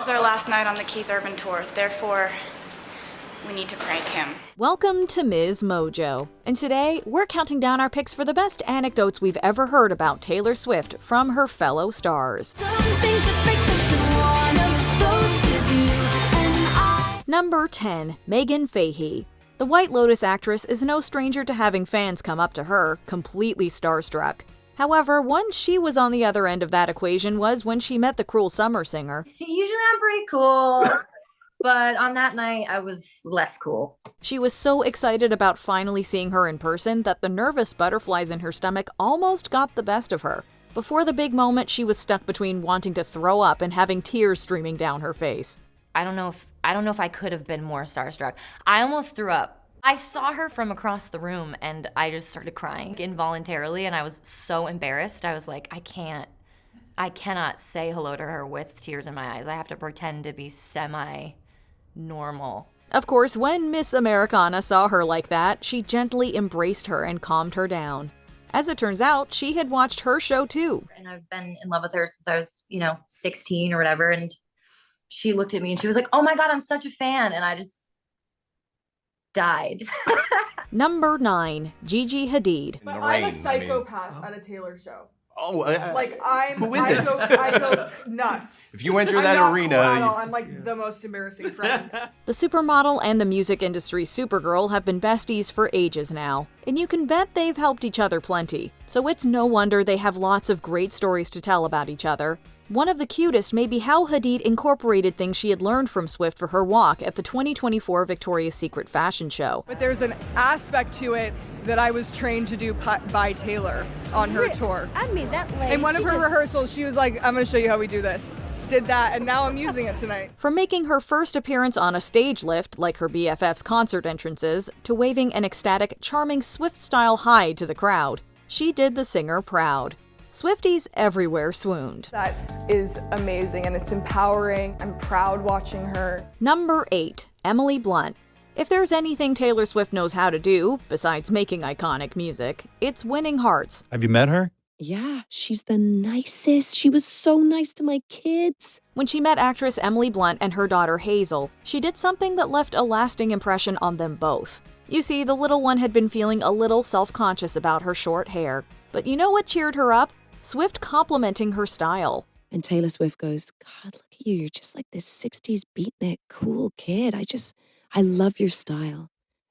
is our last night on the Keith Urban tour. Therefore, we need to prank him. Welcome to MsMojo. And today, we're counting down our picks for the best anecdotes we've ever heard about Taylor Swift from her fellow stars. Number 10. Megan Fahey. The White Lotus actress is no stranger to having fans come up to her, completely starstruck. However, once she was on the other end of that equation was when she met the Cruel Summer singer. Usually I'm pretty cool, but on that night I was less cool. She was so excited about finally seeing her in person that the nervous butterflies in her stomach almost got the best of her. Before the big moment, she was stuck between wanting to throw up and having tears streaming down her face. I don't know if I could have been more starstruck. I almost threw up. I saw her from across the room and I just started crying involuntarily and I was so embarrassed. I was like, I cannot say hello to her with tears in my eyes. I have to pretend to be semi-normal. Of course, when Miss Americana saw her like that, she gently embraced her and calmed her down. As it turns out, she had watched her show too. And I've been in love with her since I was, 16 or whatever. And she looked at me and she was like, oh my God, I'm such a fan. And I just died. Number 9. Gigi Hadid. But I'm a psychopath at a Taylor show. Oh, Who is it? I go nuts. If you enter that I'm not arena, cool at all. I'm like the most embarrassing friend. The supermodel and the music industry Supergirl have been besties for ages now, and you can bet they've helped each other plenty. So it's no wonder they have lots of great stories to tell about each other. One of the cutest may be how Hadid incorporated things she had learned from Swift for her walk at the 2024 Victoria's Secret fashion show. But there's an aspect to it that I was trained to do by Taylor on her tour. I mean, that lady. In one of her rehearsals, she was like, I'm going to show you how we do this. Did that, and now I'm using it tonight. From making her first appearance on a stage lift, like her BFF's concert entrances, to waving an ecstatic, charming Swift-style hi to the crowd, she did the singer proud. Swifties everywhere swooned. That is amazing, and it's empowering. I'm proud watching her. Number 8. Emily Blunt. If there's anything Taylor Swift knows how to do, besides making iconic music, it's winning hearts. Have you met her? Yeah, she's the nicest. She was so nice to my kids. When she met actress Emily Blunt and her daughter Hazel, she did something that left a lasting impression on them both. You see, the little one had been feeling a little self-conscious about her short hair. But you know what cheered her up? Swift complimenting her style. And Taylor Swift goes, God, look at you. You're just like this 60s beatnik cool kid. I love your style.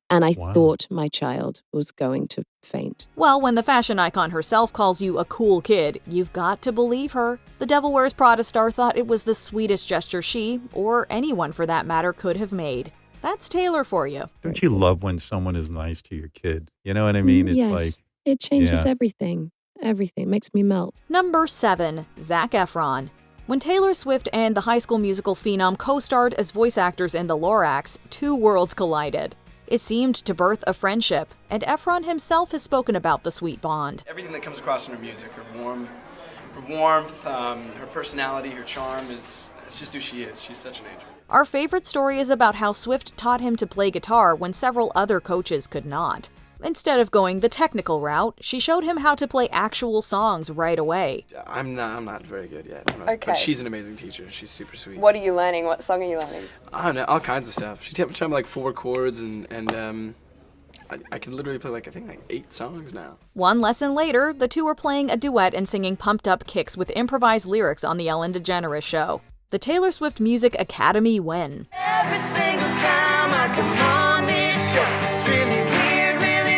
And I thought my child was going to faint. Well, when the fashion icon herself calls you a cool kid, you've got to believe her. The Devil Wears Prada star thought it was the sweetest gesture she, or anyone for that matter, could have made. That's Taylor for you. Don't you love when someone is nice to your kid? You know what I mean? It's yes, it changes everything. Everything makes me melt. Number 7. Zac Efron. When Taylor Swift and the High School Musical phenom co-starred as voice actors in The Lorax, two worlds collided. It seemed to birth a friendship, and Efron himself has spoken about the sweet bond. Everything that comes across in her music, her warmth, her personality, her charm, it's just who she is. She's such an angel. Our favorite story is about how Swift taught him to play guitar when several other coaches could not. Instead of going the technical route, she showed him how to play actual songs right away. I'm not very good yet. Okay. But she's an amazing teacher. She's super sweet. What are you learning? What song are you learning? I don't know, all kinds of stuff. She taught me like 4 chords and I can literally play like 8 songs now. One lesson later, the two were playing a duet and singing pumped up kicks with improvised lyrics on The Ellen DeGeneres Show. The Taylor Swift Music Academy win. Every single time I come on this show, it's really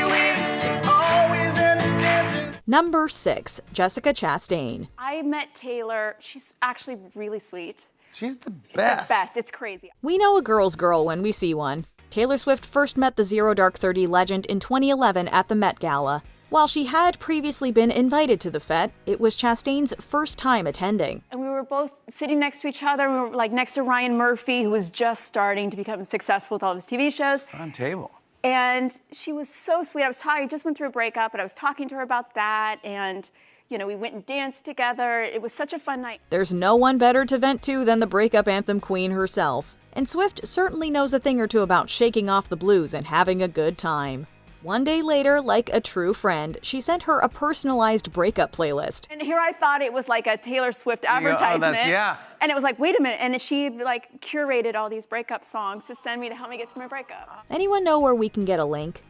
weird, and always end up dancing. Number 6. Jessica Chastain. I met Taylor. She's actually really sweet. She's the best. The best. It's crazy. We know a girl's girl when we see one. Taylor Swift first met the Zero Dark 30 legend in 2011 at the Met Gala. While she had previously been invited to the Fete, it was Chastain's first time attending. And we were both sitting next to each other. We were like next to Ryan Murphy, who was just starting to become successful with all of his TV shows. Fun table. And she was so sweet. I just went through a breakup, and I was talking to her about that. And, we went and danced together. It was such a fun night. There's no one better to vent to than the breakup anthem queen herself. And Swift certainly knows a thing or two about shaking off the blues and having a good time. One day later, like a true friend, she sent her a personalized breakup playlist. And here I thought it was like a Taylor Swift advertisement. Yeah. And it was like, wait a minute. And she like curated all these breakup songs to send me to help me get through my breakup. Anyone know where we can get a link?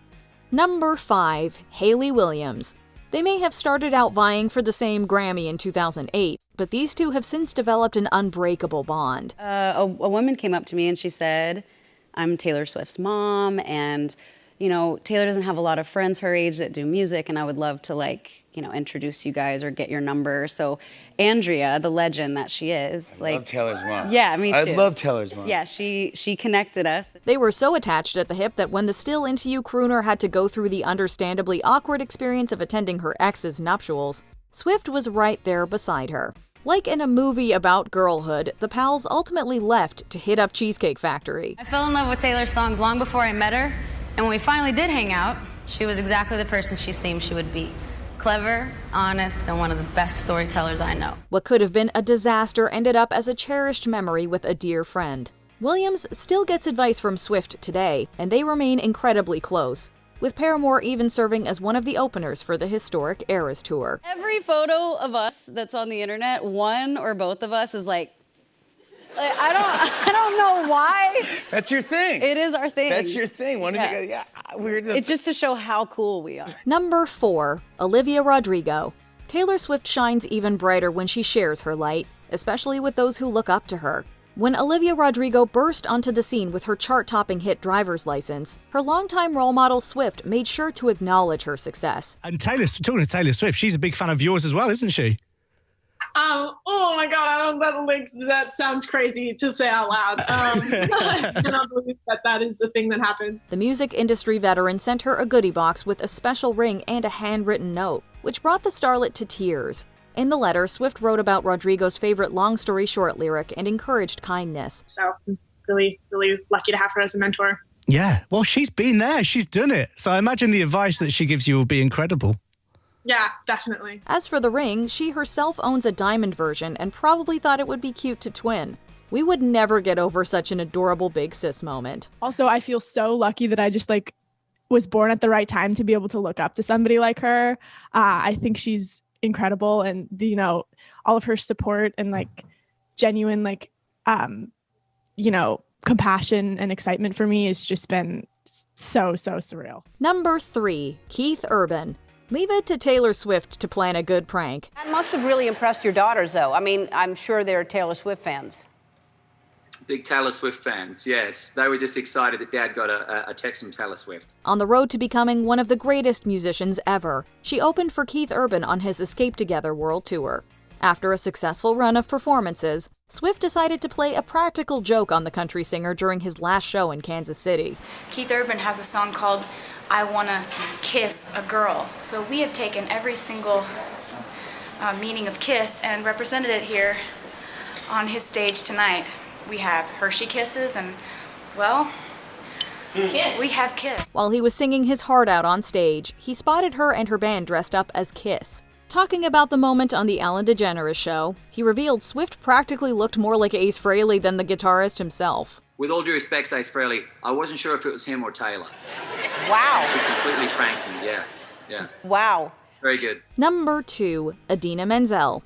Number 5, Hayley Williams. They may have started out vying for the same Grammy in 2008, but these two have since developed an unbreakable bond. A woman came up to me and she said, I'm Taylor Swift's mom, and you know, Taylor doesn't have a lot of friends her age that do music, and I would love to, like, you know, introduce you guys or get your number. So Andrea, the legend that she is, I love Taylor's mom. Yeah, me too. I love Taylor's mom. Yeah, she connected us. They were so attached at the hip that when the Still Into You crooner had to go through the understandably awkward experience of attending her ex's nuptials, Swift was right there beside her. Like in a movie about girlhood, the pals ultimately left to hit up Cheesecake Factory. I fell in love with Taylor's songs long before I met her. And when we finally did hang out, she was exactly the person she seemed she would be. Clever, honest, and one of the best storytellers I know. What could have been a disaster ended up as a cherished memory with a dear friend. Williams still gets advice from Swift today, and they remain incredibly close, with Paramore even serving as one of the openers for the historic Eras Tour. Every photo of us that's on the internet, one or both of us is like I don't know why. That's your thing. It is our thing. That's your thing. One of you guys, It's just to show how cool we are. Number 4, Olivia Rodrigo. Taylor Swift shines even brighter when she shares her light, especially with those who look up to her. When Olivia Rodrigo burst onto the scene with her chart-topping hit Driver's License, her longtime role model Swift made sure to acknowledge her success. And talking to Taylor Swift, she's a big fan of yours as well, isn't she? Oh my God, I don't know, that sounds crazy to say out loud. I cannot believe that is the thing that happened. The music industry veteran sent her a goodie box with a special ring and a handwritten note, which brought the starlet to tears. In the letter, Swift wrote about Rodrigo's favorite long story short lyric and encouraged kindness. So I'm really, really lucky to have her as a mentor. Yeah, well, she's been there, she's done it. So I imagine the advice that she gives you will be incredible. Yeah, definitely. As for the ring, she herself owns a diamond version and probably thought it would be cute to twin. We would never get over such an adorable big sis moment. Also, I feel so lucky that I just was born at the right time to be able to look up to somebody like her. I think she's incredible, and all of her support and genuine compassion and excitement for me has just been so surreal. Number 3, Keith Urban. Leave it to Taylor Swift to plan a good prank. That must have really impressed your daughters, though. I mean, I'm sure they're Taylor Swift fans. Big Taylor Swift fans, yes. They were just excited that Dad got a text from Taylor Swift. On the road to becoming one of the greatest musicians ever, she opened for Keith Urban on his Escape Together World Tour. After a successful run of performances, Swift decided to play a practical joke on the country singer during his last show in Kansas City. Keith Urban has a song called I Wanna Kiss a Girl. So we have taken every single meaning of kiss and represented it here on his stage tonight. We have Hershey Kisses and, well, Kiss. We have Kiss. While he was singing his heart out on stage, he spotted her and her band dressed up as Kiss. Talking about the moment on the Ellen DeGeneres show, he revealed Swift practically looked more like Ace Frehley than the guitarist himself. With all due respect, Ace Frehley, I wasn't sure if it was him or Taylor. Wow. She completely pranked me, yeah. Wow. Very good. Number 2, Idina Menzel.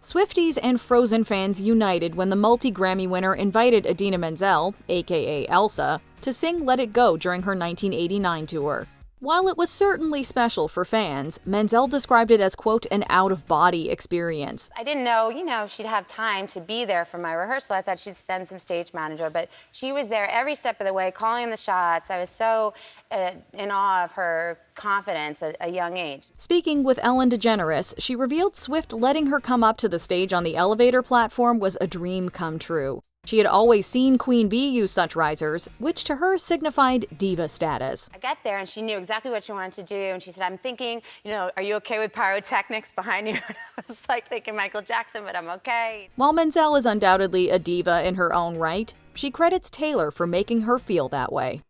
Swifties and Frozen fans united when the multi-Grammy winner invited Idina Menzel, aka Elsa, to sing Let It Go during her 1989 tour. While it was certainly special for fans, Menzel described it as, quote, an out-of-body experience. I didn't know, she'd have time to be there for my rehearsal. I thought she'd send some stage manager, but she was there every step of the way, calling the shots. I was so in awe of her confidence at a young age. Speaking with Ellen DeGeneres, she revealed Swift letting her come up to the stage on the elevator platform was a dream come true. She had always seen Queen Bee use such risers, which to her signified diva status. I got there and she knew exactly what she wanted to do, and she said, I'm thinking, are you okay with pyrotechnics behind you? And I was thinking Michael Jackson, but I'm okay. While Menzel is undoubtedly a diva in her own right, she credits Taylor for making her feel that way.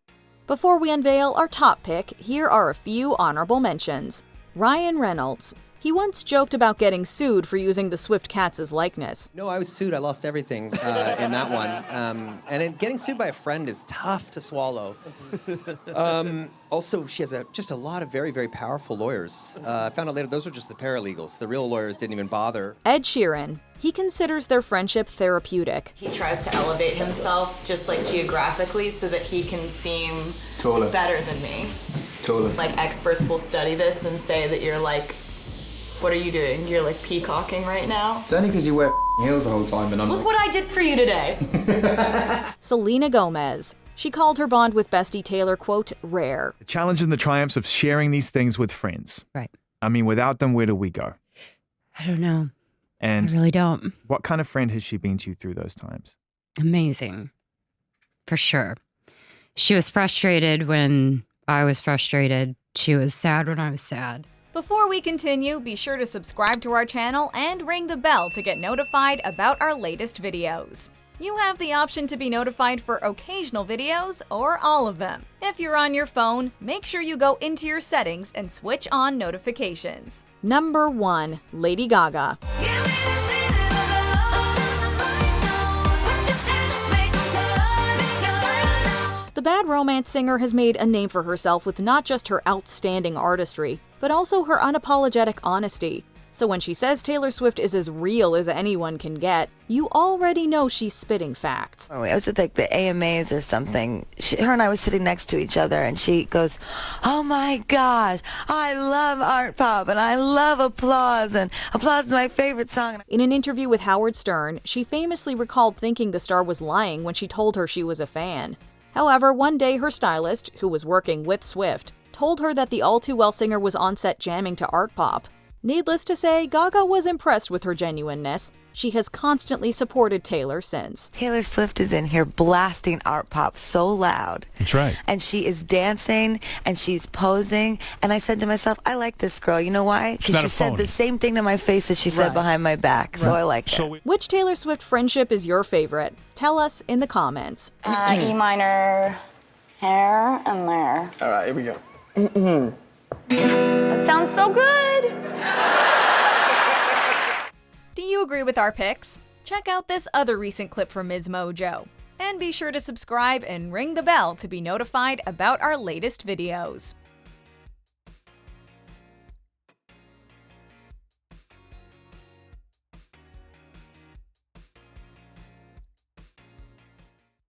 Before we unveil our top pick, here are a few honorable mentions. Ryan Reynolds. He once joked about getting sued for using the Swift Cats' likeness. No, I was sued. I lost everything in that one. Getting sued by a friend is tough to swallow. Also, she has just a lot of very, very powerful lawyers. I found out later those are just the paralegals. The real lawyers didn't even bother. Ed Sheeran. He considers their friendship therapeutic. He tries to elevate himself just like geographically so that he can seem better than me. Totally. Like experts will study this and say that you're like, what are you doing? You're like peacocking right now? It's only because you wear heels the whole time and I'm Look what I did for you today. Selena Gomez. She called her bond with bestie Taylor, quote, rare. The challenge and the triumphs of sharing these things with friends. Right. I mean, without them, where do we go? I don't know. And I really don't. What kind of friend has she been to you through those times? Amazing. For sure. She was frustrated when I was frustrated. She was sad when I was sad. Before we continue, be sure to subscribe to our channel and ring the bell to get notified about our latest videos. You have the option to be notified for occasional videos or all of them. If you're on your phone, make sure you go into your settings and switch on notifications. Number 1. Lady Gaga. The Bad Romance singer has made a name for herself with not just her outstanding artistry, but also her unapologetic honesty. So when she says Taylor Swift is as real as anyone can get, you already know she's spitting facts. I was at like the AMAs or something. Her and I were sitting next to each other and she goes, oh my gosh, I love art pop and I love applause and applause is my favorite song. In an interview with Howard Stern, she famously recalled thinking the star was lying when she told her she was a fan. However, one day her stylist, who was working with Swift, told her that the all-too-well singer was on set jamming to art pop. Needless to say, Gaga was impressed with her genuineness. She has constantly supported Taylor since. Taylor Swift is in here blasting art pop so loud. That's right. And she is dancing and she's posing. And I said to myself, I like this girl. You know why? Because she said the same thing to my face that she said behind my back. So I like her. Which Taylor Swift friendship is your favorite? Tell us in the comments. E minor, here and there. All right, here we go. That sounds so good. Do you agree with our picks? Check out this other recent clip from MsMojo. And be sure to subscribe and ring the bell to be notified about our latest videos.